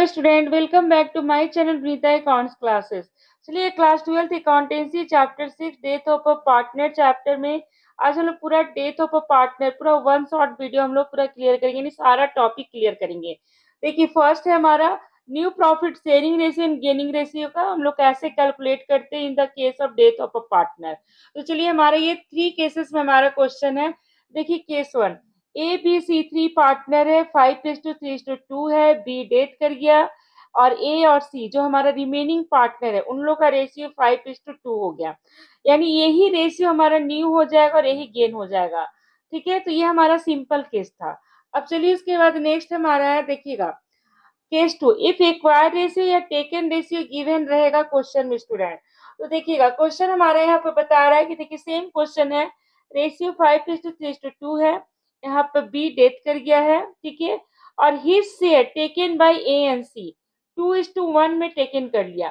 Hello student, welcome back to my channel Breeta accounts classes. चलिए class 12th accountancy chapter 6 death of a partner chapter में आज हम लोग पूरा डेथ ऑफ अ पार्टनर पूरा one shot video हम लोग पूरा क्लियर करेंगे, यानी सारा टॉपिक क्लियर करेंगे। देखिए फर्स्ट है हमारा new profit sharing ratio and gaining ratio का हम लोग कैसे कैलकुलेट करते हैं in the case of death of a partner. तो चलिए हमारा ये 3 केसेस में हमारा क्वेश्चन है। देखिए case 1, A B C 3 partner है, 5:3:2 है, बी डेथ कर गया और ए और सी जो हमारा रिमेनिंग पार्टनर है उन लोग का रेशियो 5:2 हो गया, यानी यही रेशियो हमारा न्यू हो जाएगा और यही गेन हो जाएगा। ठीक है, तो ये हमारा सिंपल केस था। अब चलिए उसके बाद नेक्स्ट हमारा है, देखिएगा केस 2, इफ एक्वायर्ड रेशियो या टेकन रेशियो गिवन रहेगा क्वेश्चन में स्टूडेंट। तो देखिएगा क्वेश्चन हमारे यहाँ पे बता रहा है कि देखिए सेम क्वेश्चन है, रेशियो 5:3:2 है, यहाँ पे बी डेथ कर गया है, ठीक है, और his share taken by A and C 2:1 में टेकन कर लिया।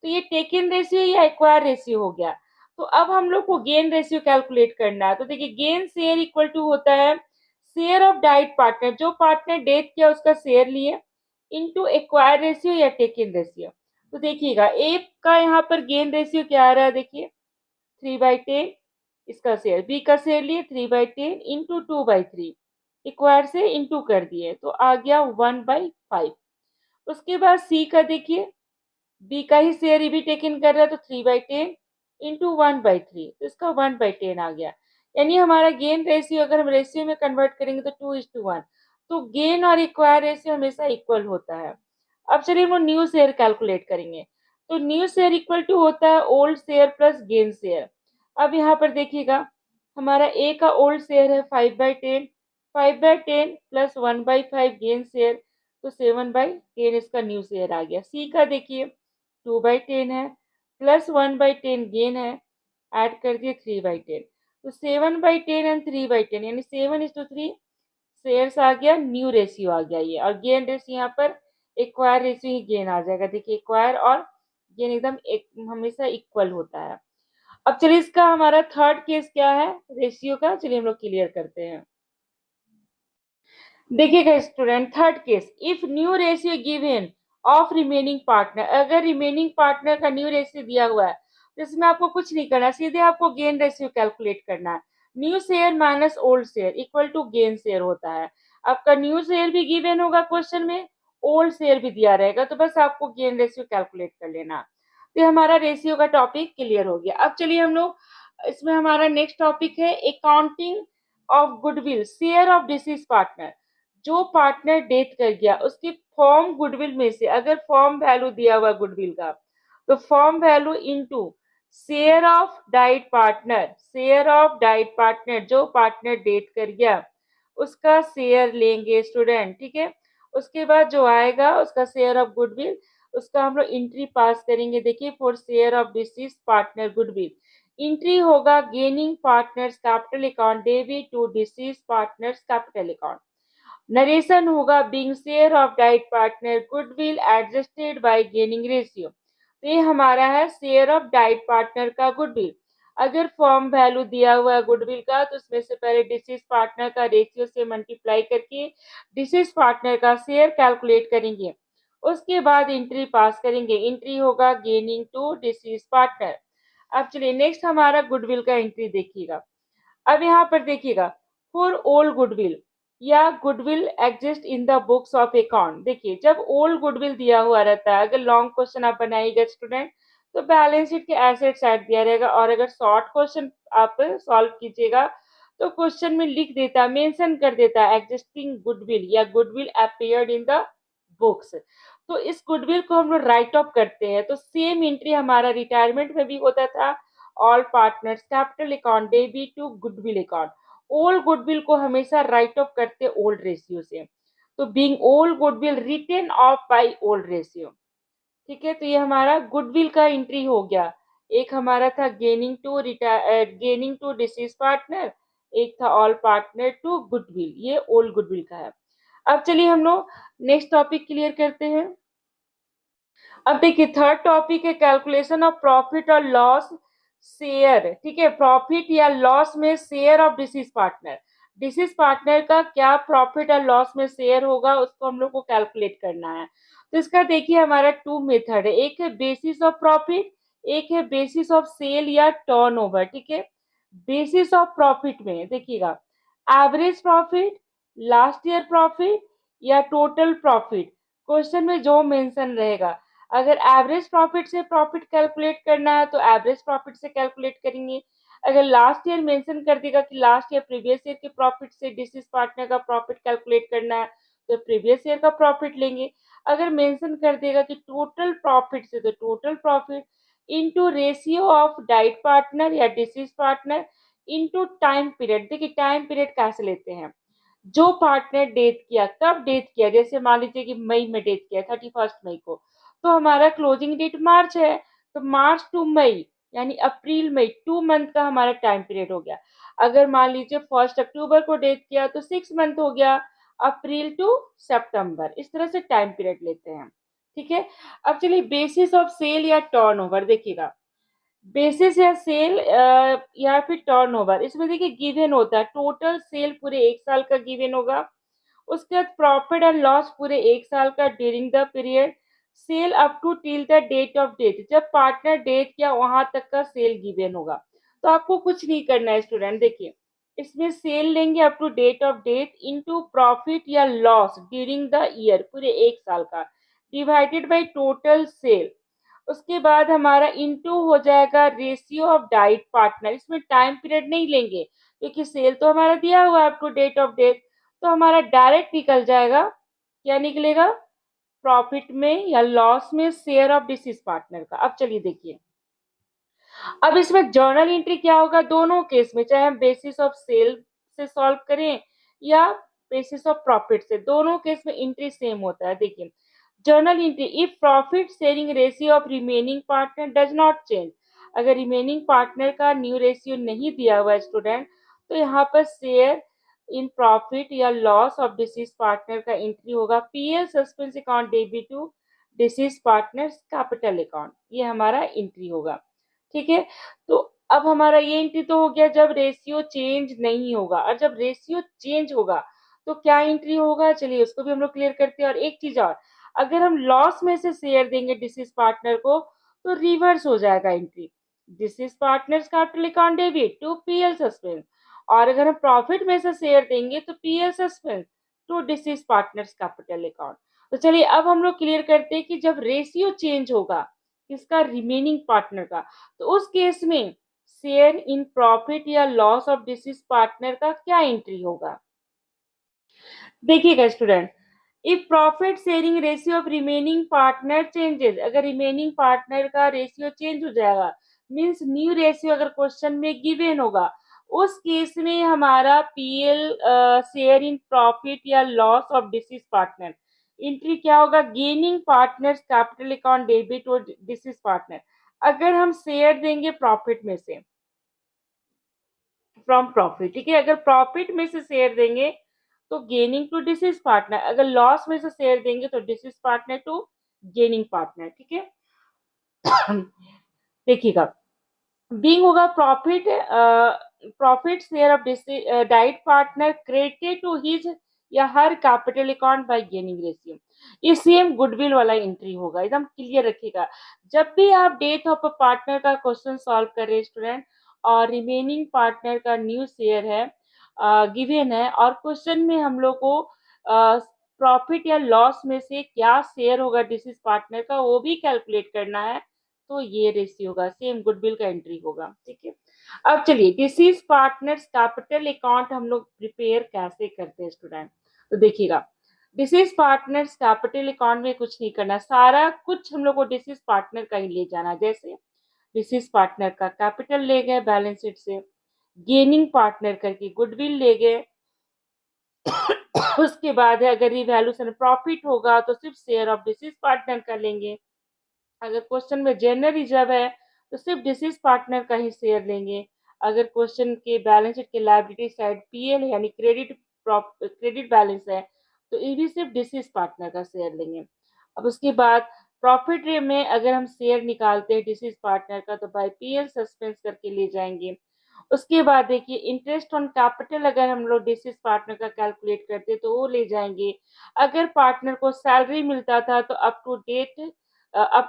तो ये टेकन रेशियो या एक्वायर रेशियो हो गया। तो अब हम लोग को गेन रेशियो कैलकुलेट करना है। तो देखिए गेन शेयर इक्वल टू होता है शेयर ऑफ डाइट पार्टनर, जो पार्टनर डेथ किया उसका शेयर लिए, इनटू एक्वायर रेशियो या टेकन रेशियो। तो देखिएगा ए का यहाँ पर गेन रेशियो क्या आ रहा है, देखिए 3/10 इसका शेयर, बी का शेयर लिए 3/10 इंटू 2/3, इक्वायर से इंटू कर दिए तो आ गया 1/5। उसके बाद सी का देखिए, बी का ही शेयर ये भी टेकन कर रहा है तो 3/10 इंटू 1/3, तो इसका 1/10 आ गया। यानी हमारा गेन रेशियो अगर हम रेशियो में कन्वर्ट करेंगे तो 2:1, तो गेन और इक्वायर रेशियो हमेशा इक्वल होता है। अब चलिए वो न्यू शेयर कैलकुलेट करेंगे। तो न्यू शेयर इक्वल टू होता है old share plus gain share. अब यहाँ पर देखिएगा हमारा ए का ओल्ड शेयर है 5/10, 5/10 प्लस 1/5 गेन शेयर, तो 7/10 इसका न्यू शेयर आ गया। सी का देखिए 2/10 है प्लस 1/10 गेन है, ऐड कर दिए 3/10, तो 7/10 एंड 3/10 यानी 7:3 शेयर्स आ गया, न्यू रेशियो आ गया ये, और गेन रेशियो यहाँ पर एक्वायर रेशियो ही गेन आ जाएगा। देखिए एक्वायर और गेन एकदम हमेशा इक्वल होता है। अब चलिए इसका हमारा थर्ड केस क्या है रेशियो का, चलिए हम लोग क्लियर करते हैं। देखिएगा student third case, if new ratio given of remaining partner, अगर रिमेनिंग पार्टनर का न्यू रेशियो दिया हुआ है तो इसमें आपको कुछ नहीं करना, सीधे आपको गेन रेशियो कैलकुलेट करना है। New share minus old share equal to gain share होता है। आपका न्यू शेयर भी गिवन होगा क्वेश्चन में, ओल्ड शेयर भी दिया रहेगा, तो बस आपको गेन रेशियो कैलकुलेट कर लेना। तो ये हमारा रेशियो का टॉपिक क्लियर हो गया। अब चलिए हम लोग इसमें हमारा नेक्स्ट टॉपिक है accounting of goodwill share of deceased partner. जो पार्टनर डेथ कर गया उसकी फॉर्म गुडविल में से अगर फॉर्म वैल्यू दिया हुआ गुडविल का, तो form value into share of died partner, share of died partner जो पार्टनर डेथ कर गया उसका शेयर लेंगे स्टूडेंट, ठीक है। उसके बाद जो आएगा उसका शेयर ऑफ गुडविल, उसका हम लोग एंट्री पास करेंगे। देखिए for share of deceased partner goodwill entry होगा gaining partners capital account debit to deceased partners capital account. Narration होगा being share of died partner goodwill adjusted by gaining ratio. तो ये हमारा है शेयर ऑफ डाइट पार्टनर का goodwill. अगर firm value दिया हुआ है गुडविल का तो उसमें से पहले डिसीज पार्टनर का रेशियो से मल्टीप्लाई करके डिसीज पार्टनर का शेयर कैलकुलेट करेंगे। उसके बाद एंट्री पास करेंगे, एंट्री होगा गेनिंग टू डिसीज पार्टनर। अब चलिए नेक्स्ट हमारा गुडविल का एंट्री देखिएगा। अब यहाँ पर देखिएगा फॉर ओल्ड गुडविल या goodwill exist in the books of account. देखिए जब ओल्ड गुडविल दिया हुआ रहता है, अगर लॉन्ग क्वेश्चन आप बनाइएगा स्टूडेंट तो बैलेंस शीट के एसेट साइड दिया रहेगा, और अगर शॉर्ट क्वेश्चन आप सॉल्व कीजिएगा तो क्वेश्चन में लिख देता, मेंशन कर देता एग्जिस्टिंग गुडविल या goodwill appeared in the books. तो इस गुडविल को हम लोग राइट ऑफ करते हैं। तो सेम एंट्री हमारा रिटायरमेंट में भी होता था, all partners capital account debit to goodwill account. Old goodwill को हमेशा राइट ऑफ करते ओल्ड रेशियो से, तो being old goodwill written off by old ratio, ठीक है। तो ये हमारा गुडविल का एंट्री हो गया। एक हमारा था गेनिंग टू डिसीज पार्टनर, एक था ऑल पार्टनर टू गुडविल, ये ओल्ड गुडविल का है। अब चलिए हम लोग नेक्स्ट टॉपिक क्लियर करते हैं। अब देखिए थर्ड टॉपिक है कैलकुलेशन ऑफ प्रॉफिट और लॉस शेयर, ठीक है। प्रॉफिट या लॉस में share of deceased partner. Deceased partner का क्या प्रॉफिट और लॉस में शेयर होगा उसको हम लोग को कैलकुलेट करना है। तो इसका देखिए हमारा टू मेथड है, एक है बेसिस ऑफ प्रॉफिट, एक है बेसिस ऑफ सेल या टर्नओवर। ठीक है, बेसिस ऑफ प्रॉफिट में देखिएगा average profit, last year profit या टोटल प्रॉफिट, क्वेश्चन में जो मेंशन रहेगा। अगर एवरेज प्रॉफिट से प्रॉफिट कैलकुलेट करना है तो एवरेज प्रॉफिट से कैलकुलेट करेंगे। अगर लास्ट ईयर मेंशन कर देगा कि लास्ट ईयर प्रीवियस ईयर के प्रॉफिट से डिसीज पार्टनर का प्रॉफिट कैलकुलेट करना है तो प्रीवियस ईयर का प्रॉफिट लेंगे। अगर मेंशन कर देगा कि टोटल प्रॉफिट से तो total profit into ratio of died partner या deceased partner into time period. देखिए टाइम पीरियड कैसे लेते हैं, जो पार्टनर डेथ किया, कब डेथ किया, जैसे मान लीजिए कि मई में डेथ किया 31 मई को, तो हमारा क्लोजिंग डेट मार्च है, तो मार्च टू मई यानी अप्रैल मई 2 मंथ का हमारा टाइम पीरियड हो गया। अगर मान लीजिए 1 अक्टूबर को डेथ किया तो 6 मंथ हो गया, अप्रैल टू सितंबर, इस तरह से टाइम पीरियड लेते हैं। ठीक है, अब चलिए बेसिस ऑफ सेल या टर्नओवर देखिएगा। बेसिस या सेल या फिर टर्नओवर, इसमें देखिए गिवन होता है टोटल सेल पूरे 1 साल का गिवन होगा, उसके बाद प्रॉफिट एंड लॉस पूरे 1 साल का during the period, sale up to till the date of death, जब पार्टनर डेथ किया वहां तक का सेल गिवन होगा। तो आपको कुछ नहीं करना है स्टूडेंट, देखिए इसमें सेल लेंगे up to date of death into profit या लॉस ड्यूरिंग द ईयर पूरे 1 साल का डिवाइडेड बाय टोटल सेल। उसके बाद हमारा इनटू हो जाएगा रेशियो ऑफ डाइट पार्टनर, इसमें टाइम पीरियड नहीं लेंगे क्योंकि सेल तो हमारा दिया हुआ है up to date of death, तो हमारा डायरेक्ट निकल जाएगा, क्या निकलेगा, प्रॉफिट में या लॉस में शेयर ऑफ डिसीज पार्टनर का। अब चलिए देखिए, अब इसमें जर्नल एंट्री क्या होगा, दोनों केस में चाहे हम बेसिस ऑफ सेल से सॉल्व करें या बेसिस ऑफ प्रॉफिट से, दोनों केस में एंट्री सेम होता है। देखिए journal entry, if profit sharing ratio of remaining partner does not change, अगर रिमेनिंग पार्टनर का न्यू रेशियो नहीं दिया हुआ है स्टूडेंट, तो यहाँ पर शेयर इन प्रॉफिट या लॉस ऑफ डिसीज पार्टनर का एंट्री होगा PL suspense account debit to deceased partners capital account, ये हमारा एंट्री होगा। ठीक है, तो अब हमारा ये एंट्री तो हो गया जब रेशियो चेंज नहीं होगा, और जब रेशियो चेंज होगा तो क्या एंट्री होगा, चलिए उसको भी हम लोग क्लियर करते हैं। और एक चीज और, अगर हम लॉस में से शेयर देंगे डिसीज पार्टनर को तो रिवर्स हो जाएगा entry, deceased partners capital account debit to PL suspense, और अगर हम प्रॉफिट में से शेयर देंगे तो PL suspense to deceased partners capital account. तो चलिए अब हम लोग क्लियर करते हैं कि जब रेशियो चेंज होगा किसका, रिमेनिंग पार्टनर का, तो उस केस में शेयर इन प्रॉफिट या लॉस ऑफ डिसीज पार्टनर का क्या एंट्री होगा। देखिएगा student, if profit sharing ratio of remaining partner changes, अगर रिमेनिंग पार्टनर का रेशियो चेंज हो जाएगा, मींस न्यू रेशियो अगर क्वेश्चन में गिवन होगा, उस केस में हमारा पीएल शेयर इन प्रॉफिट या loss of deceased partner entry क्या होगा, gaining partners capital account debit और डिसीज पार्टनर। अगर हम शेयर देंगे प्रॉफिट में से, फ्रॉम प्रॉफिट, ठीक है, अगर प्रॉफिट में से शेयर देंगे तो गेनिंग टू डिसीज पार्टनर, अगर लॉस में से शेयर देंगे तो deceased partner to gaining partner. ठीक है, देखिएगा बीइंग होगा profit, profit share of died partner credited to his या her capital account by gaining ratio, ये सेम गुडविल वाला एंट्री होगा, एकदम क्लियर रखिएगा। जब भी आप डेथ ऑफ अ पार्टनर का क्वेश्चन सॉल्व कर रहे हैं स्टूडेंट और रिमेनिंग पार्टनर का न्यू शेयर है गिवन है, और क्वेश्चन में हम लोग को प्रॉफिट या लॉस में से क्या शेयर होगा डिसीज पार्टनर का वो भी कैलकुलेट करना है, तो ये रेशियो होगा, सेम गुडविल का एंट्री होगा। ठीक है, अब चलिए डिसीज पार्टनर्स कैपिटल अकाउंट हम लोग प्रिपेयर कैसे करते हैं स्टूडेंट, तो देखिएगा डिसीज पार्टनर्स कैपिटल अकाउंट में कुछ नहीं करना, सारा कुछ हम लोग को डिसीज पार्टनर का ही ले जाना। जैसे डिसीज पार्टनर का कैपिटल ले गए बैलेंस शीट से, गेनिंग पार्टनर करके गुडविल ले गए, उसके बाद है अगर रिवैल्यूएशन प्रॉफिट होगा तो सिर्फ शेयर ऑफ डिसीज पार्टनर का लेंगे, अगर क्वेश्चन में जनरल रिजर्व है तो सिर्फ डिसीज पार्टनर का ही शेयर लेंगे, अगर क्वेश्चन के बैलेंस शीट के लायबिलिटी साइड पीएल यानी क्रेडिट बैलेंस है तो ये भी सिर्फ डिसीज पार्टनर का शेयर लेंगे। अब उसके बाद प्रॉफिट में अगर हम शेयर निकालते हैं डिसीज पार्टनर का तो बाय पीएल सस्पेंस करके ले जाएंगे, उसके बाद देखिए इंटरेस्ट ऑन कैपिटल अगर हम लोग डिसीज पार्टनर का कैलकुलेट करते तो वो ले जाएंगे। अगर पार्टनर को सैलरी मिलता था तो up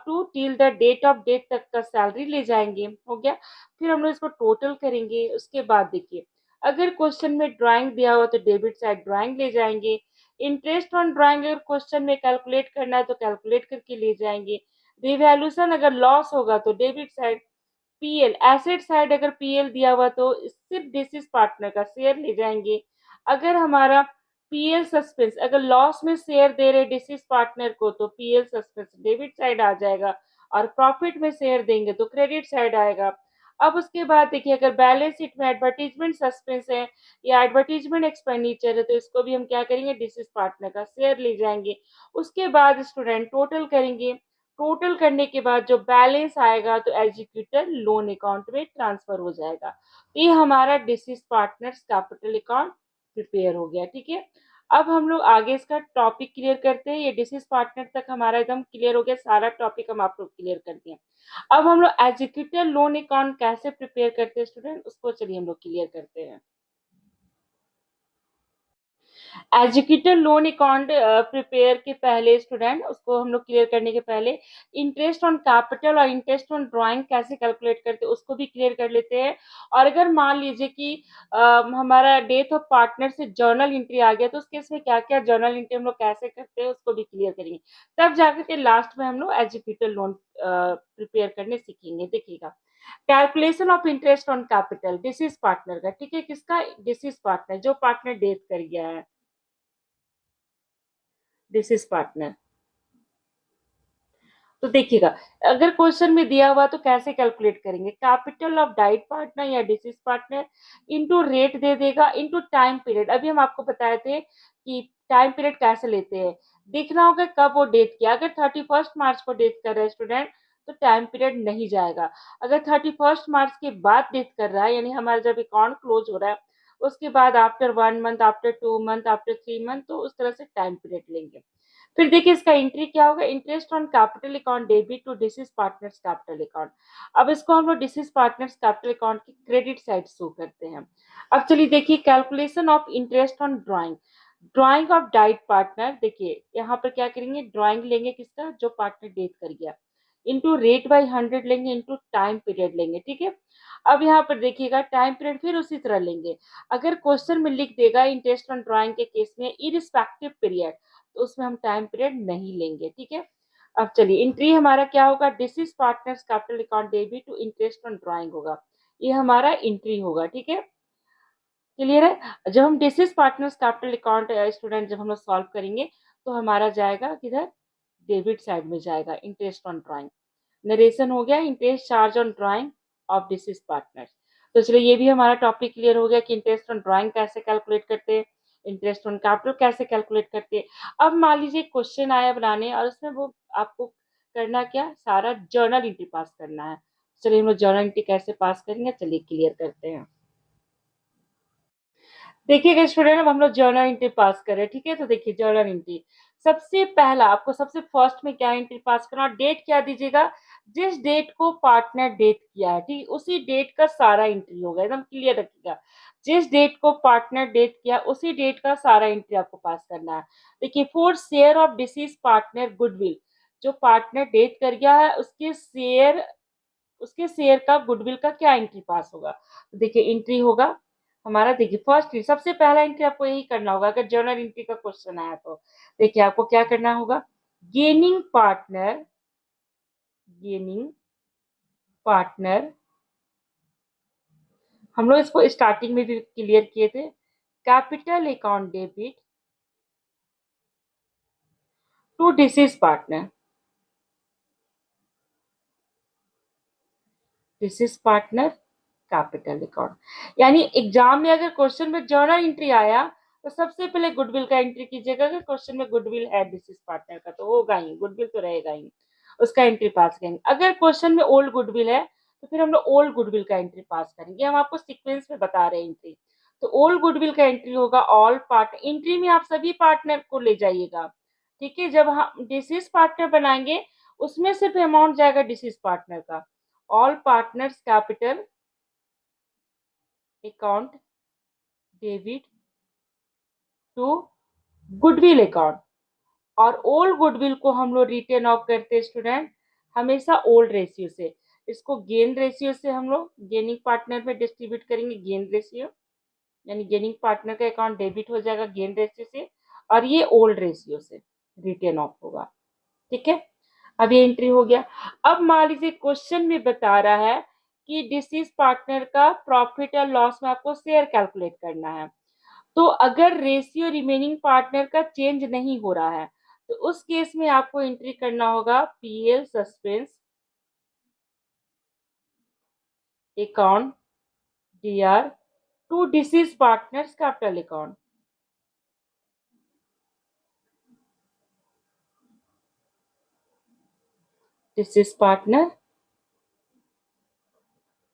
to till the date of death तक का सैलरी ले जाएंगे, हो गया। फिर हम लोग इसको टोटल करेंगे। उसके बाद देखिए अगर क्वेश्चन में ड्राइंग दिया हुआ तो डेबिट साइड ड्राइंग ले जाएंगे। इंटरेस्ट ऑन ड्राइंग अगर क्वेश्चन में कैलकुलेट करना है तो कैलकुलेट करके ले जाएंगे। रिवैल्यूएशन अगर लॉस होगा तो debit side. PL asset side अगर पीएल दिया हुआ तो सिर्फ डिसीज पार्टनर का शेयर ले जाएंगे। अगर हमारा पीएल सस्पेंस अगर लॉस में शेयर दे रहे डिसीज पार्टनर को तो पीएल सस्पेंस डेबिट साइड आ जाएगा, और प्रॉफिट में शेयर देंगे तो क्रेडिट साइड आएगा। अब उसके बाद देखिए अगर बैलेंस शीट में एडवर्टीजमेंट सस्पेंस है या एडवर्टीजमेंट एक्सपेंडिचर है तो इसको भी हम क्या करेंगे, डिसीज पार्टनर का शेयर ले जाएंगे। उसके बाद स्टूडेंट टोटल करेंगे। टोटल करने के बाद जो बैलेंस आएगा तो एग्जीक्यूटर लोन अकाउंट में ट्रांसफर हो जाएगा। तो ये हमारा disease partners capital account prepare हो गया, ठीक है। अब हम लोग आगे इसका टॉपिक क्लियर करते हैं। ये डिसीज पार्टनर तक हमारा एकदम क्लियर हो गया, सारा टॉपिक हम आप लोग क्लियर कर दिए। अब हम लोग एग्जीक्यूटर लोन अकाउंट कैसे प्रिपेयर करते हैं स्टूडेंट, उसको चलिए हम लोग क्लियर करते हैं। एजुकेटर लोन अकाउंट प्रिपेयर के पहले स्टूडेंट उसको हम लोग क्लियर करने के पहले इंटरेस्ट ऑन कैपिटल और इंटरेस्ट ऑन ड्राइंग कैसे कैलकुलेट करते हैं उसको भी क्लियर कर लेते हैं। और अगर मान लीजिए कि हमारा डेथ ऑफ पार्टनर से जर्नल एंट्री आ गया तो उस केस में क्या क्या जर्नल एंट्री हम लोग कैसे करते हैं उसको भी क्लियर करेंगे। तब जाकर के लास्ट में हम लोग एजुकेटर लोन प्रिपेयर करने सीखेंगे। देखिएगा calculation of interest on capital disease partner का, ठीक है, किसका, डिसीज पार्टनर जो पार्टनर डेथ कर गया है, डिसीज पार्टनर। तो देखिएगा अगर क्वेश्चन में दिया हुआ तो कैसे कैलकुलेट करेंगे, कैपिटल ऑफ डाइट पार्टनर या डिसीज पार्टनर इनटू रेट दे देगा इनटू टाइम पीरियड। अभी हम आपको बताए थे कि टाइम पीरियड कैसे लेते हैं। देखना होगा कब वो डेट किया। अगर 31 मार्च को डेट कर रहा है स्टूडेंट तो टाइम पीरियड नहीं जाएगा। अगर 31 मार्च के बाद डेट कर रहा है यानी हमारा जब अकाउंट क्लोज हो रहा है उसके बाद after 1 month after 2 month after 3 month तो उस तरह से टाइम पीरियड लेंगे। फिर देखिए इसका एंट्री क्या होगा, interest on capital account debit to deceased partners capital account. अब इसको हम लोग डिसीज पार्टनर्स कैपिटल अकाउंट की क्रेडिट साइड शो करते हैं। अब चलिए देखिए calculation of interest on drawing, drawing of died partner. देखिए यहाँ पर क्या करेंगे, ड्राइंग लेंगे किसका, जो पार्टनर डेट कर गया, इंटू रेट बाई 100 लेंगे इंटू टाइम पीरियड लेंगे, ठीक है। अब यहाँ पर देखिएगा टाइम पीरियड फिर उसी तरह लेंगे। अगर क्वेश्चन में लिख देगा इंटरेस्ट ऑन ड्राइंग के केस में इरिस्पेक्टिव पीरियड तो उसमें हम टाइम पीरियड नहीं लेंगे, ठीक है। अब चलिए एंट्री हमारा क्या होगा, deceased partners capital account debit to interest on drawing होगा, ये हमारा एंट्री होगा, ठीक है। क्लियर है। जब हम disease partners capital account student जब हम लोग सॉल्व करेंगे तो हमारा जाएगा किधर, डेबिट साइड में जाएगा इंटरेस्ट ऑन ड्राइंग। नरेशन हो गया interest charge on drying of deceased partner. तो चलिए ये भी हमारा टॉपिक क्लियर हो गया कि इंटरेस्ट ऑन ड्राइंग कैसे कैलकुलेट करते हैं, इंटरेस्ट ऑन कैपिटल कैसे कैलकुलेट करते हैं। अब मान लीजिए क्वेश्चन आया बनाने और उसमें वो आपको करना क्या, सारा जर्नल एंट्री पास करना है। चलिए हम लोग जर्नल एंट्री कैसे पास करेंगे, चलिए क्लियर करते हैं। देखिएगा स्टूडेंट अब हम लोग जर्नल एंट्री पास कर रहे हैं, ठीक है। तो देखिए जर्नल एंट्री सबसे पहला आपको सबसे फर्स्ट में क्या एंट्री पास करना, डेट क्या दीजिएगा, जिस डेट को पार्टनर डेट किया है, ठीक उसी डेट का सारा एंट्री होगा, एकदम क्लियर रखिएगा। जिस डेट को पार्टनर डेट किया उसी डेट का सारा एंट्री आपको पास करना है। देखिए four share of deceased partner goodwill, जो पार्टनर डेट कर गया है उसके शेयर का गुडविल का क्या एंट्री पास होगा। तो देखिए एंट्री होगा हमारा, देखिए फर्स्ट सबसे पहला एंट्री आपको यही करना होगा अगर जर्नल एंट्री का क्वेश्चन आया तो। देखिए आपको क्या करना होगा, गेनिंग पार्टनर, गेनिंग पार्टनर, हम लोग इसको स्टार्टिंग में भी क्लियर किए थे, capital account debit to deceased partner, deceased partner capital account. यानी एग्जाम में अगर क्वेश्चन में जर्नल एंट्री आया तो सबसे पहले गुडविल का एंट्री कीजिएगा। अगर क्वेश्चन में गुडविल है डिसीज पार्टनर का तो होगा ही, गुडविल तो रहेगा ही, उसका एंट्री पास करेंगे। अगर क्वेश्चन में ओल्ड गुडविल है तो फिर हम लोग ओल्ड गुडविल का एंट्री पास करेंगे। हम आपको सीक्वेंस में बता रहे हैं एंट्री। तो ओल्ड गुडविल का एंट्री होगा ऑल पार्ट, एंट्री में आप सभी पार्टनर को ले जाइएगा, ठीक है। जब हम डिसीज पार्टनर बनाएंगे उसमें सिर्फ अमाउंट जाएगा डिसीज पार्टनर का, all partners capital account debit to goodwill account. और ओल्ड गुडविल को हम लोग रिटेन ऑफ करते हैं स्टूडेंट हमेशा ओल्ड रेशियो से। इसको गेन रेशियो से हम लोग गेनिंग पार्टनर में डिस्ट्रीब्यूट करेंगे, गेन रेशियो यानी गेनिंग पार्टनर का अकाउंट डेबिट हो जाएगा गेन रेशियो से, और ये ओल्ड रेशियो से रिटेन ऑफ होगा। ठीक है, अब ये एंट्री हो गया। अब मान लीजिए क्वेश्चन में बता रहा है कि डिसीज पार्टनर का प्रॉफिट और लॉस में आपको शेयर कैलकुलेट करना है। तो अगर रेशियो रिमेनिंग पार्टनर का चेंज नहीं हो रहा है तो उस केस में आपको एंट्री करना होगा PL suspense account DR to deceased partners capital account. Deceased partner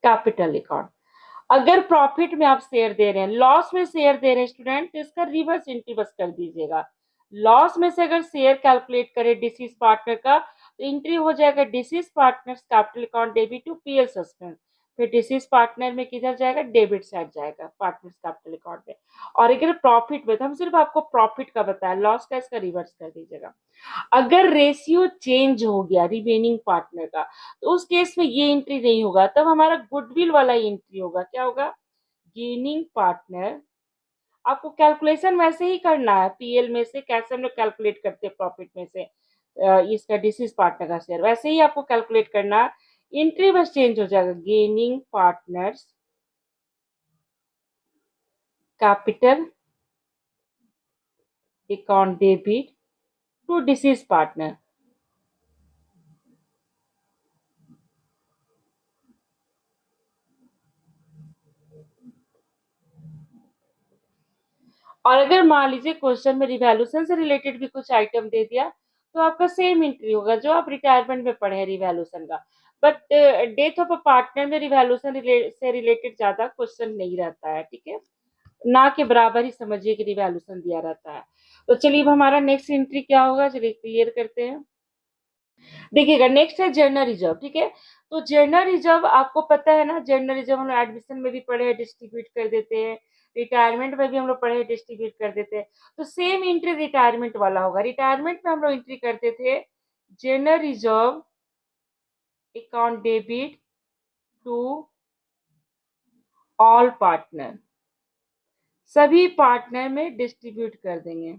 capital account. अगर प्रॉफिट में आप शेयर दे रहे हैं, लॉस में शेयर दे रहे हैं स्टूडेंट, तो इसका रिवर्स एंट्री बस कर दीजिएगा। लॉस में से अगर शेयर कैलकुलेट करें डिसीज पार्टनर का तो एंट्री हो जाएगा deceased partners capital account debit to PL suspense. फिर डिसीज पार्टनर में किधर जाएगा, डेबिट साइड जाएगा पार्टनर्स कैपिटल अकाउंट में। और अगर प्रॉफिट में, तो हम सिर्फ आपको प्रॉफिट का बताया, लॉस का इसका रिवर्स कर दीजिएगा। अगर रेशियो चेंज हो गया रिमेनिंग पार्टनर का तो उस केस में ये एंट्री नहीं होगा, तब हमारा गुडविल वाला एंट्री होगा। क्या होगा, गेनिंग पार्टनर। आपको कैलकुलेशन वैसे ही करना है, पीएल में से कैसे हम लोग कैलकुलेट करते हैं प्रॉफिट में से इसका डिसीज पार्टनर का शेयर, वैसे ही आपको कैलकुलेट करना है। एंट्री बस चेंज हो जाएगा, gaining partners capital account debit to deceased partner. और अगर मान लीजिए क्वेश्चन में रिवैल्यूशन से रिलेटेड भी कुछ आइटम दे दिया तो आपका सेम एंट्री होगा जो आप रिटायरमेंट में पढ़े हैं रिवैल्यूशन का। But death of a partner में रिवैल्यूशन से रिलेटेड ज्यादा क्वेश्चन नहीं रहता है। ठीक है, ना के बराबर ही समझिए कि रिवैल्यूशन दिया रहता है। तो चलिए अब हमारा नेक्स्ट एंट्री क्या होगा, चलिए क्लियर करते हैं। देखिएगा नेक्स्ट है जर्नल रिजर्व। ठीक है, तो जर्नल रिजर्व आपको पता है ना, जर्नल रिजर्व हम लोग एडमिशन में भी पढ़े हैं, डिस्ट्रीब्यूट कर देते हैं, रिटायरमेंट में भी हम लोग पढ़े हैं, डिस्ट्रीब्यूट कर देते हैं। तो सेम एंट्री रिटायरमेंट वाला होगा। रिटायरमेंट में हम लोग एंट्री करते थे general reserve account debit to all partner, सभी पार्टनर में डिस्ट्रीब्यूट कर देंगे।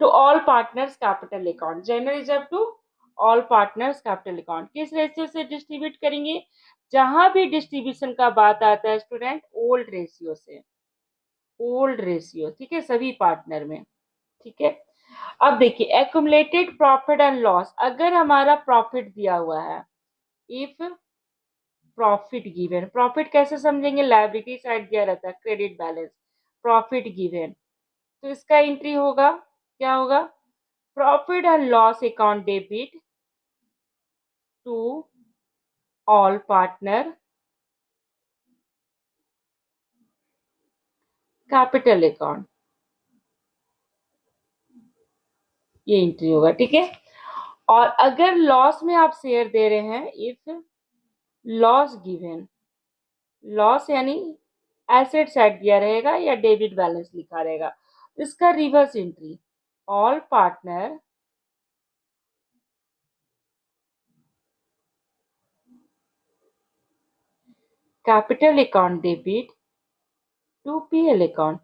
To all partners capital account, general reserve to all partners capital account. किस रेशियो से डिस्ट्रीब्यूट करेंगे, जहां भी डिस्ट्रीब्यूशन का बात आता है स्टूडेंट ओल्ड रेशियो से, ओल्ड रेशियो। ठीक है, सभी पार्टनर में। ठीक है, अब देखिए एक्यूमुलेटेड प्रॉफिट एंड लॉस। अगर हमारा प्रॉफिट दिया हुआ है, इफ प्रॉफिट गिवन, प्रॉफिट कैसे समझेंगे, लायबिलिटी साइड दिया रहता है क्रेडिट बैलेंस, प्रॉफिट गिवन, तो इसका एंट्री होगा, क्या होगा, profit and loss account debit to all partner capital account, ये एंट्री होगा। ठीक है, और अगर लॉस में आप शेयर दे रहे हैं, इफ लॉस गिवन, लॉस यानी एसेट साइड दिया रहेगा या डेबिट बैलेंस लिखा रहेगा, इसका reverse entry all partner capital account debit to PL account.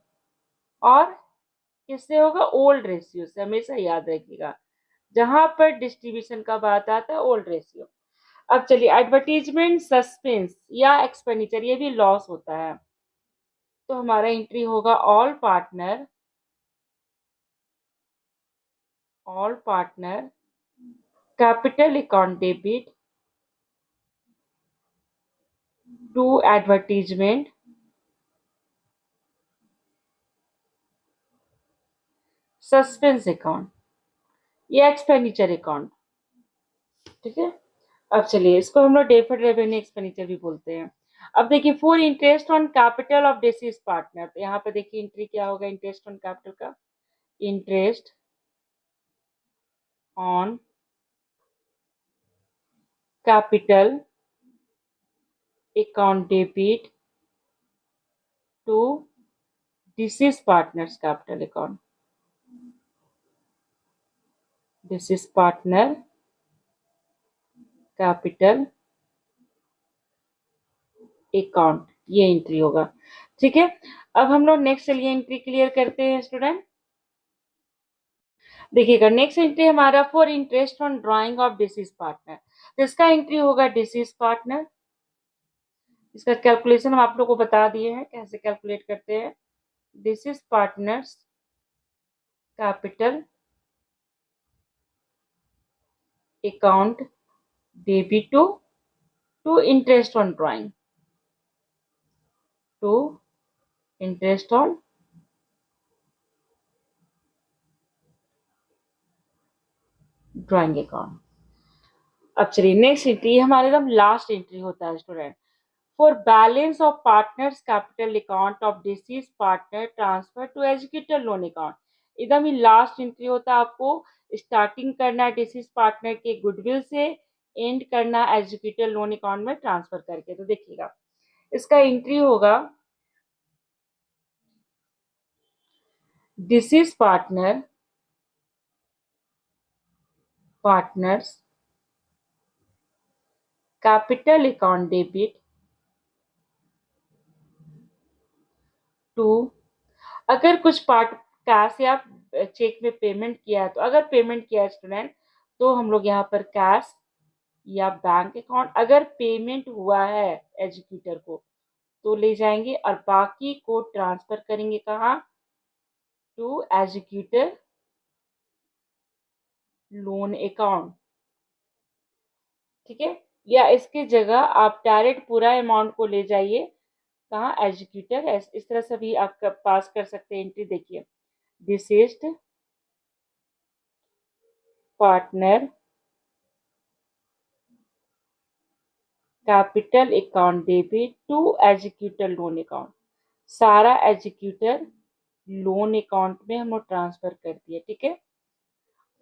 और किससे होगा, ओल्ड रेशियो से, हमेशा याद रखिएगा जहां पर डिस्ट्रीब्यूशन का बात आता है ओल्ड रेशियो। अब चलिए एडवर्टीजमेंट सस्पेंस या एक्सपेंडिचर, ये भी लॉस होता है, तो हमारा एंट्री होगा all partner capital account debit to advertisement suspense account या एक्सपेंडिचर अकाउंट। ठीक है, अब चलिए इसको हम लोग डेफर्ड रेवेन्यू एक्सपेंडिचर भी बोलते हैं। अब देखिए for interest on capital of deceased partner, तो यहाँ पे देखिए एंट्री क्या होगा इंटरेस्ट ऑन कैपिटल का, interest on capital account debit to deceased partners capital account, deceased partner capital account, ये एंट्री होगा। ठीक है, अब हम लोग नेक्स्ट चलिए एंट्री क्लियर करते हैं स्टूडेंट। देखिएगा नेक्स्ट एंट्री हमारा for interest on drying of deceased partner, तो इसका एंट्री होगा डिसीज पार्टनर। इसका कैलकुलेशन हम आप लोग को बता दिए हैं कैसे कैलकुलेट करते हैं। Deceased partners capital account debit to interest on drawing, to interest on drawing account. अब चलिए नेक्स्ट एंट्री हमारे एकदम लास्ट एंट्री होता है student, for balance of partners capital account of deceased partner transfer to executor loan account. एकदम ही last entry होता है, आपको स्टार्टिंग करना है डिसीज पार्टनर के गुडविल से, एंड करना एजुकेटर लोन अकाउंट में ट्रांसफर करके। तो देखिएगा इसका एंट्री होगा deceased partners capital account debit to, अगर कुछ पार्ट कैश या चेक में पेमेंट किया है, तो अगर पेमेंट किया है स्टूडेंट तो हम लोग यहाँ पर कैश या बैंक अकाउंट, अगर पेमेंट हुआ है एजुकेटर को तो ले जाएंगे, और बाकी को ट्रांसफर करेंगे कहाँ, टू एजुकेटर लोन अकाउंट। ठीक है, या इसकी जगह आप डायरेक्ट पूरा अमाउंट को ले जाइए कहाँ, एजुकेटर, इस तरह से भी आप पास कर सकते हैं एंट्री। देखिए deceased partner capital account debit to executor loan account, सारा एजुकेटर लोन अकाउंट में हम लोग ट्रांसफर कर दिए। ठीक है,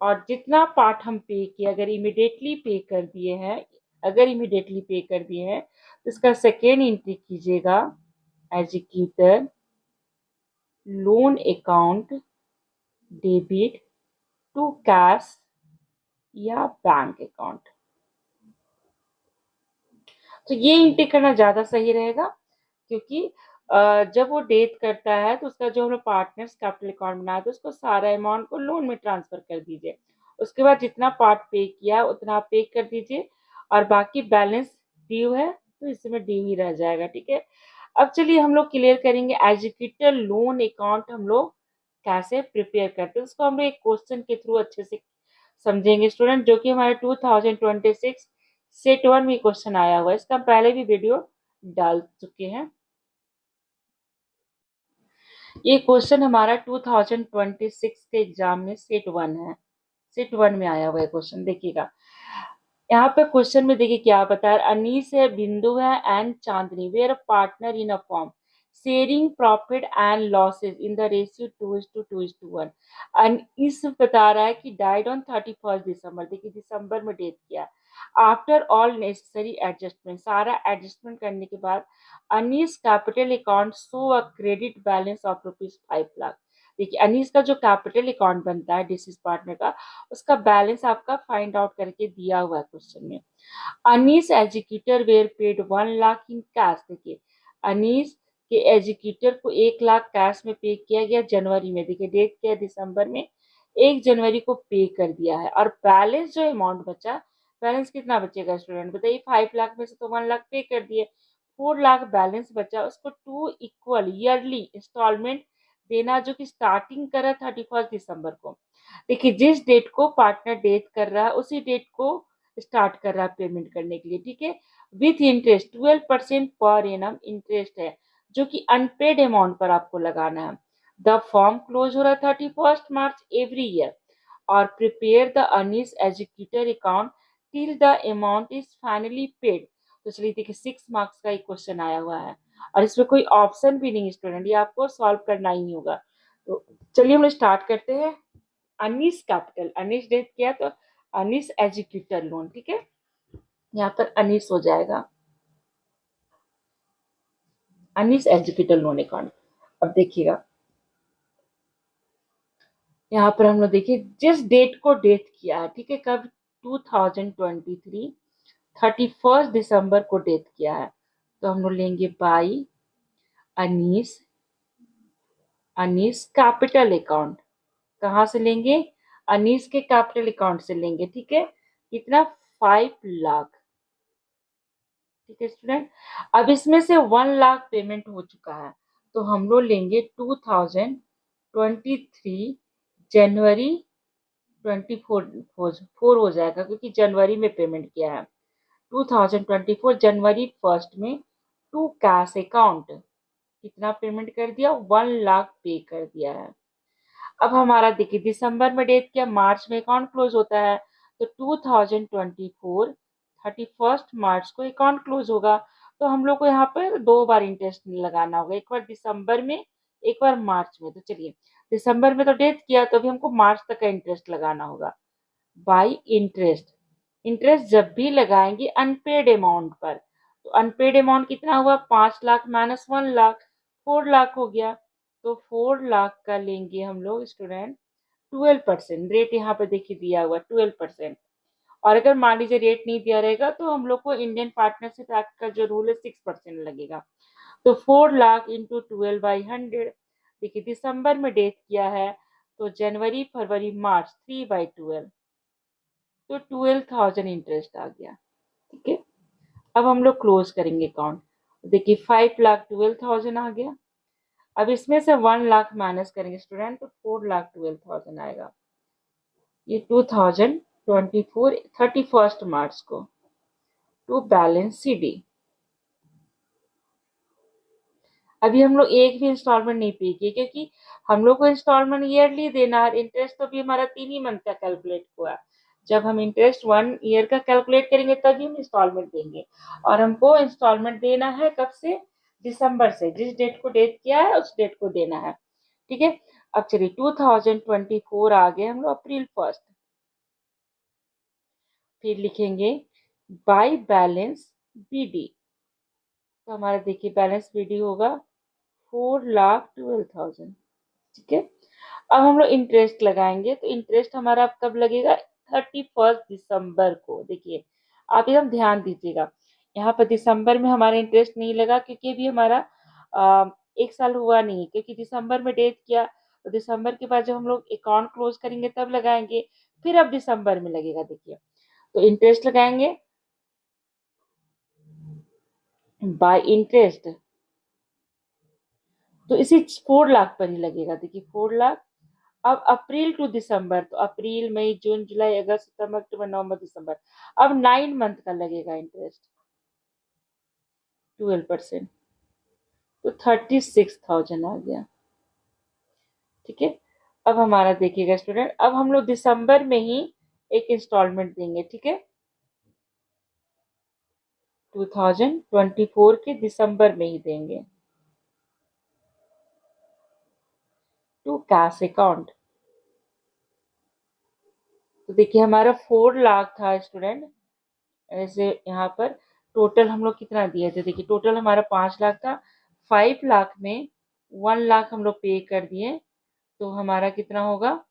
और जितना पार्ट हम पे किए, अगर इमिडिएटली पे कर दिए हैं, अगर इमिडिएटली पे कर दिए हैं तो इसका सेकेंड एंट्री कीजिएगा executor loan account debit to cash या बैंक अकाउंट। तो ये एंट्री करना ज्यादा सही रहेगा, क्योंकि जब वो डेथ करता है तो उसका जो हम लोग पार्टनर्स कैपिटल अकाउंट बनाया तो उसको सारा अमाउंट को लोन में ट्रांसफर कर दीजिए। उसके बाद जितना पार्ट पे किया उतना आप पे कर दीजिए, और बाकी बैलेंस ड्यू है तो इसमें ड्यू ही रह जाएगा। ठीक है, अब चलिए हम लोग क्लियर करेंगे एजुकेटर लोन अकाउंट हम लोग कैसे प्रिपेयर करते हैं। उसको हम लोग एक क्वेश्चन के थ्रू अच्छे से समझेंगे स्टूडेंट, जो कि हमारे 2026 सेट 1 में क्वेश्चन आया हुआ है। इसका हम पहले भी वीडियो डाल चुके हैं। ये क्वेश्चन हमारा 2026 के एग्जाम में सेट 1 है, सेट 1 में आया हुआ है क्वेश्चन। देखिएगा यहाँ पे क्वेश्चन में देखिए क्या बता रहा है, अनीस है, बिंदु है and Chandni were partner in a firm sharing profit and losses in the ratio 2:1। Anees बता रहा है कि डाइड ऑन 31 दिसंबर, देखिए दिसंबर में डेथ किया। आफ्टर ऑल नेसेसरी एडजस्टमेंट, सारा एडजस्टमेंट करने के बाद Anees capital account show a credit balance of ₹5 lakh. देखिए अनीस का जो कैपिटल अकाउंट बनता है डिसीज पार्टनर का, उसका बैलेंस आपका फाइंड आउट करके दिया हुआ है क्वेश्चन में। Anees executor were paid 1 lakh in cash. देखिए अनीस के एजुकेटर को 1 लाख कैश में पे किया गया जनवरी में, देखिए डेट क्या है दिसंबर में, 1 जनवरी को पे कर दिया है। और बैलेंस जो अमाउंट बचा, बैलेंस कितना बचेगा स्टूडेंट बताइए, 5 लाख में से तो 1 लाख पे कर दिए, 4 लाख बैलेंस बचा, उसको 2 इक्वल ईयरली इंस्टॉलमेंट देना, जो कि स्टार्टिंग करा 31 दिसंबर को। देखिए जिस डेट को पार्टनर डेथ कर रहा है उसी डेट को स्टार्ट कर रहा है पेमेंट करने के लिए। ठीक है, with interest 12% per annum interest है, जो कि अनपेड अमाउंट पर आपको लगाना है। द फॉर्म क्लोज हो रहा है 31 मार्च एवरी ईयर, और प्रिपेयर द अर्निस executor account till the amount is finally paid. तो चलिए देखिए 6 मार्क्स का एक क्वेश्चन आया हुआ है, और इसमें कोई ऑप्शन भी नहीं स्टूडेंट, ये आपको सॉल्व करना ही होगा। तो चलिए हम स्टार्ट करते हैं। अनीस कैपिटल, अनीस डेथ किया तो अनीस एजुकेटर लोन। ठीक है, यहाँ पर अनीस हो जाएगा, अनीस एग्जीक्यूटिव लोन अकाउंट। अब देखिएगा यहाँ पर हम लोग देखिए जिस डेट को डेट किया है, ठीक है, कब 2023 31 दिसंबर को डेट किया है, तो हम लोग लेंगे by Anees, Anees capital account. कहाँ से लेंगे? अनीस के कैपिटल अकाउंट से लेंगे, ठीक है। कितना? 5 लाख, ठीक है स्टूडेंट। अब इसमें से 1 लाख पेमेंट हो चुका है, तो हम लोग लेंगे 2023 जनवरी 24 हो जाएगा, क्योंकि जनवरी में पेमेंट किया है। 2024 जनवरी 1 में टू कैश अकाउंट कितना पेमेंट कर दिया? 1 लाख पे कर दिया है। अब हमारा देखिए दिसंबर में डेट किया, मार्च में अकाउंट क्लोज होता है, तो 2024 31 मार्च को अकाउंट क्लोज होगा। तो हम लोग को यहाँ पर 2 बार इंटरेस्ट लगाना होगा, एक बार दिसंबर में, एक बार मार्च में। तो चलिए दिसंबर में तो डेट किया, तो अभी हमको मार्च तक का इंटरेस्ट लगाना होगा। बाई इंटरेस्ट, इंटरेस्ट जब भी लगाएंगे अनपेड अमाउंट पर, तो अनपेड अमाउंट कितना हुआ? 5 लाख माइनस 1 लाख, 4 लाख हो गया। तो 4 लाख का लेंगे हम लोग स्टूडेंट 12%। रेट यहाँ पे देखिए दिया हुआ 12%। और अगर मान लीजिए रेट नहीं दिया रहेगा, तो हम लोग को इंडियन पार्टनरशिप एक्ट का जो रूल है 6% लगेगा। तो 4 लाख इंटू 12/100, देखिए दिसंबर में डेट किया है, तो जनवरी फरवरी मार्च 3/12, तो 12,000 इंटरेस्ट आ गया, ठीक है। अब हम लोग क्लोज करेंगे अकाउंट, देखिए 5 लाख 12,000 आ गया। अब इसमें से 1 लाख माइनस करेंगे स्टूडेंट, तो 4 लाख 12,000 आएगा। ये 2024 31 मार्च को टू बैलेंस CD। अभी हम लोग एक भी इंस्टॉलमेंट नहीं पे किए, क्योंकि हम लोग को इंस्टॉलमेंट ईयरली देना है। इंटरेस्ट तो अभी हमारा 3 ही मंथ का कैलकुलेट हुआ है। जब हम इंटरेस्ट 1 ईयर का कैलकुलेट करेंगे तभी हम इंस्टॉलमेंट देंगे, और हमको इंस्टॉलमेंट देना है कब से? दिसंबर से। जिस डेट को डेट किया है उस डेट को देना है, ठीक है। अब चलिए 2024 आ गए हम लोग अप्रैल 1, फिर लिखेंगे बाई बैलेंस BD। तो हमारा देखिए बैलेंस BD होगा 4,12,000, ठीक है। अब हम लोग इंटरेस्ट लगाएंगे, तो इंटरेस्ट हमारा अब कब लगेगा? 31 दिसंबर को। देखिए आप एकदम ध्यान दीजिएगा, यहाँ पर दिसंबर में हमारा इंटरेस्ट नहीं लगा, क्योंकि अभी हमारा आ, 1 साल हुआ नहीं, क्योंकि दिसंबर में डेट किया, तो दिसंबर के बाद जब हम लोग अकाउंट क्लोज करेंगे तब लगाएंगे, फिर अब दिसंबर में लगेगा। देखिए तो इंटरेस्ट लगाएंगे बाय इंटरेस्ट, तो इसी 4 लाख पर ही लगेगा। देखिए 4 लाख। अब अप्रैल टू दिसंबर, तो अप्रैल मई जून जुलाई अगस्त सितंबर अक्टूबर नवंबर दिसंबर, अब 9 मंथ का लगेगा इंटरेस्ट 12%, तो 36,000 आ गया, ठीक है। अब हमारा देखिएगा स्टूडेंट, अब हम लोग दिसंबर में ही एक इंस्टॉलमेंट देंगे, ठीक है। 2024 के दिसंबर में ही देंगे टू कैश अकाउंट। तो देखिए हमारा 4 लाख था स्टूडेंट, ऐसे यहाँ पर टोटल हम लोग कितना दिए थे? देखिए टोटल हमारा 5 लाख था, 5 लाख में 1 लाख हम लोग पे कर दिए, तो हमारा कितना होगा?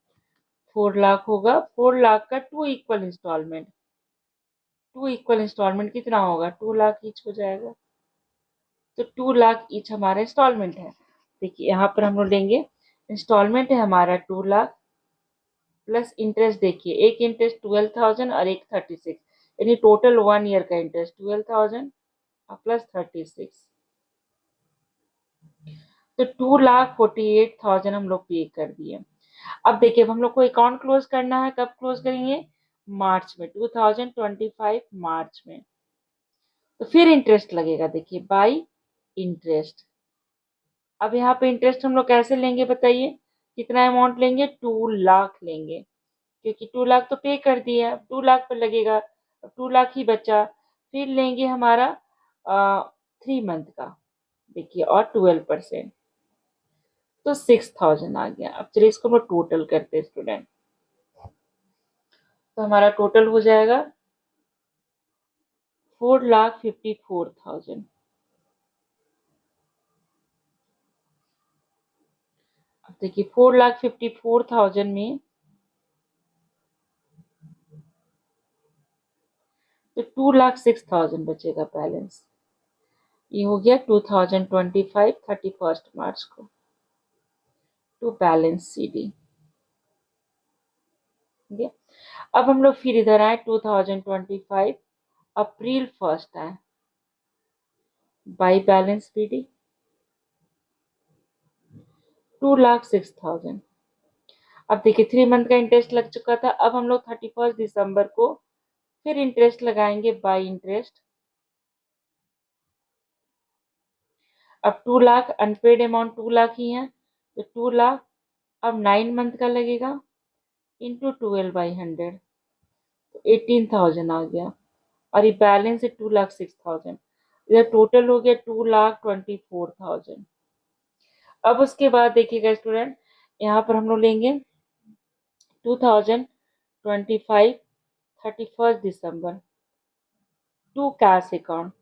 4 लाख होगा। 4 लाख का टू इक्वल इंस्टॉलमेंट कितना होगा? 2 लाख ईच हो जाएगा, तो 2 लाख ईच हमारा इंस्टॉलमेंट है। देखिए यहाँ पर हम लोग लेंगे, इंस्टॉलमेंट है हमारा 2 लाख, प्लस इंटरेस्ट देखिए, एक इंटरेस्ट 12,000 और एक 36, यानी टोटल 1 ईयर का इंटरेस्ट 12,000 प्लस 36, तो 2,48,000 हम लोग पे कर दिए। अब देखिए अब हम लोग को अकाउंट क्लोज करना है, कब क्लोज करेंगे? मार्च में, 2025 मार्च में। तो फिर इंटरेस्ट लगेगा, देखिए बाई इंटरेस्ट। अब यहाँ पे इंटरेस्ट हम लोग कैसे लेंगे बताइए? कितना अमाउंट लेंगे? 2 लाख लेंगे, क्योंकि 2 लाख तो पे कर दिया है, 2 लाख पर लगेगा, अब 2 लाख ही बचा। फिर लेंगे हमारा 3 मंथ का, देखिए, और 12%, तो 6,000 आ गया। अब चलिए इसको हम लोग टोटल करते हैं स्टूडेंट, तो हमारा टोटल हो जाएगा 4,54,000। अब देखिए 4,54,000 में तो 2,06,000 बचेगा बैलेंस। ये हो गया 2025 31 मार्च को टू बैलेंस CD। ठीक है, अब हम लोग फिर इधर आए 2025 अप्रैल 1 आए, बाई बैलेंस BD 2,06,000। अब देखिए 3 मंथ का इंटरेस्ट लग चुका था, अब हम लोग 31 दिसंबर को फिर इंटरेस्ट लगाएंगे बाई इंटरेस्ट। अब 2 लाख अनपेड अमाउंट 2 लाख ही है, तो 2 लाख अब 9 मंथ का लगेगा इंटू 12/100, तो 18,000 आ गया। और ये बैलेंस है 2,06,000। इधर टोटल हो गया 2,24,000। अब उसके बाद देखिएगा स्टूडेंट, यहाँ पर हम लोग लेंगे 2025 31 दिसंबर टू कैश अकाउंट।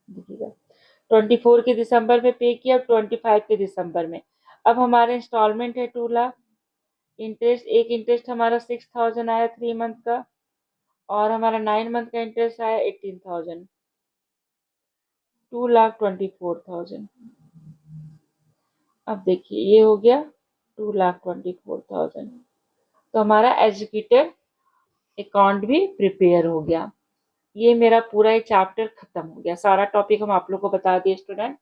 देखिएगा 24 के दिसंबर में पे किया, 25 के दिसंबर में। अब हमारे इंस्टॉलमेंट है 2 लाख, इंटरेस्ट एक इंटरेस्ट हमारा 6,000 आया 3 मंथ का, और हमारा 9 मंथ का इंटरेस्ट आया 18,000, 2,24,000। अब देखिए ये हो गया 2,24,000, तो हमारा एजुकेटर अकाउंट भी प्रिपेयर हो गया। ये मेरा पूरा ये चैप्टर खत्म हो गया, सारा टॉपिक हम आप लोग को बता दिए स्टूडेंट।